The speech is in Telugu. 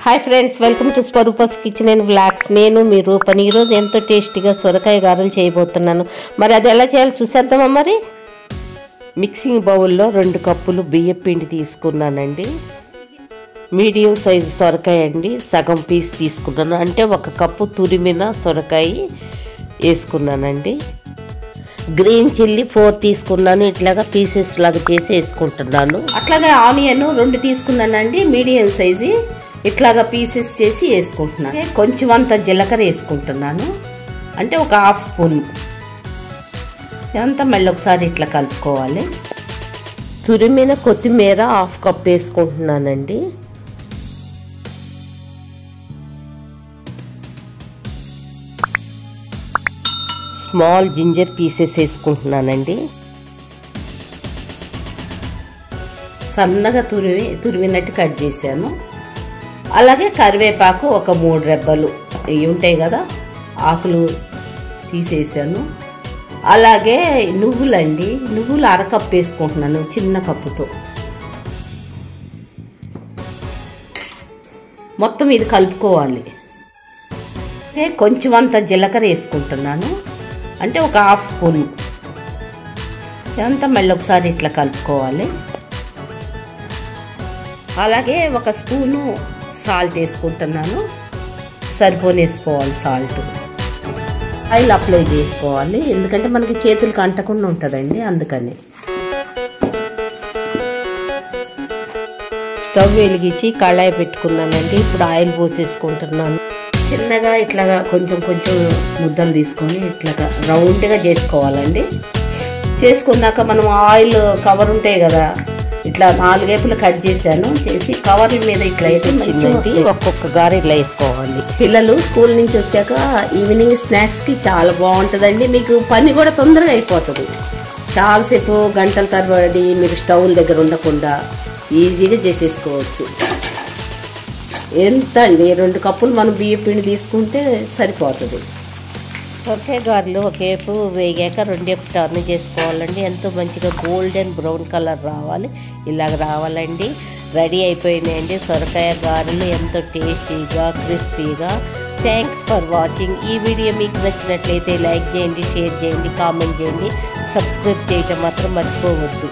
Hi friends, welcome to Swarupa's kitchen and vlogs. నేను మీ రూపని. ఈరోజు ఎంతో టేస్టీగా సొరకాయ గారెలు చేయబోతున్నాను. మరి అది ఎలా చేయాలో చూసేద్దామా. మరి మిక్సింగ్ బౌల్లో 2 కప్పులు బియ్యం పిండి తీసుకున్నానండి. మీడియం సైజు సొరకాయ అండి, సగం పీస్ తీసుకున్నాను. అంటే 1 కప్పు తురిమిన సొరకాయ వేసుకున్నానండి. గ్రీన్ చిల్లీ 4 తీసుకున్నాను. ఇట్లాగా పీసెస్ లాగా చేసి వేసుకుంటున్నాను. అట్లాగే ఆనియన్ 2 తీసుకున్నానండి, మీడియం సైజు. ఇట్లాగా పీసెస్ చేసి వేసుకుంటున్నాను. కొంచెం అంత జీలకర్ర వేసుకుంటున్నాను, అంటే 1/2 స్పూన్. ఇదంతా మళ్ళీ ఒకసారి ఇట్లా కలుపుకోవాలి. తురిమిన కొత్తిమీర 1/2 కప్ వేసుకుంటున్నానండి. స్మాల్ జింజర్ పీసెస్ వేసుకుంటున్నానండి. సన్నగా తురిమినట్టు కట్ చేశాను. అలాగే కరివేపాకు 3 రెబ్బలు ఇవి ఉంటాయి కదా, ఆకులు తీసేసాను. అలాగే నువ్వులండి, నువ్వులు 1/2 కప్ వేసుకుంటున్నాను చిన్న కప్పుతో. మొత్తం ఇది కలుపుకోవాలి. కొంచెం అంత జీలకర్ర వేసుకుంటున్నాను, అంటే 1/2 స్పూన్. ఇదంతా మళ్ళీ ఒకసారి ఇట్లా కలుపుకోవాలి. అలాగే 1 స్పూను సాల్ట్ వేసుకుంటున్నాను. సరిపోని వేసుకోవాలి సాల్ట్. ఆయిల్ అప్లై చేసుకోవాలి, ఎందుకంటే మనకి చేతులకు అంటకుండా ఉంటుందండి, అందుకని. స్టవ్ వెలిగించి కళాయి పెట్టుకున్నానండి. ఇప్పుడు ఆయిల్ పోసేసుకుంటున్నాను. చిన్నగా ఇట్లాగా కొంచెం ముద్దలు తీసుకొని ఇట్లాగా రౌండ్గా చేసుకోవాలండి. చేసుకున్నాక మనం ఆయిల్ కవర్ ఉంటాయి కదా, ఇట్లా 4 వైపులు కట్ చేశాను. చేసి కవర్ మీద ఇట్లా అయితే ఒక్కొక్క గారె ఇట్లా వేసుకోవాలి. పిల్లలు స్కూల్ నుంచి వచ్చాక ఈవినింగ్ స్నాక్స్కి చాలా బాగుంటుందండి. మీకు పని కూడా తొందరగా అయిపోతుంది. చాలాసేపు గంటల తరబడి మీరు స్టవ్ దగ్గర ఉండకుండా ఈజీగా చేసేసుకోవచ్చు. ఎంత అండి, 2 కప్పులు మనం బియ్యం పిండి తీసుకుంటే సరిపోతుంది. సొరకాయ గారెలు ఒకవైపు వేగాక 2 వైపు టర్న్ చేసుకోవాలండి. ఎంతో మంచిగా గోల్డెన్ బ్రౌన్ కలర్ రావాలి, ఇలాగ రావాలండి. రెడీ అయిపోయినాయండి సొరకాయ గారెలు, ఎంతో టేస్టీగా క్రిస్పీగా. Thanks for watching. ఈ వీడియో మీకు నచ్చినట్లయితే లైక్ చేయండి, షేర్ చేయండి, కామెంట్ చేయండి, సబ్స్క్రైబ్ చేయటం మాత్రం మర్చిపోవద్దు.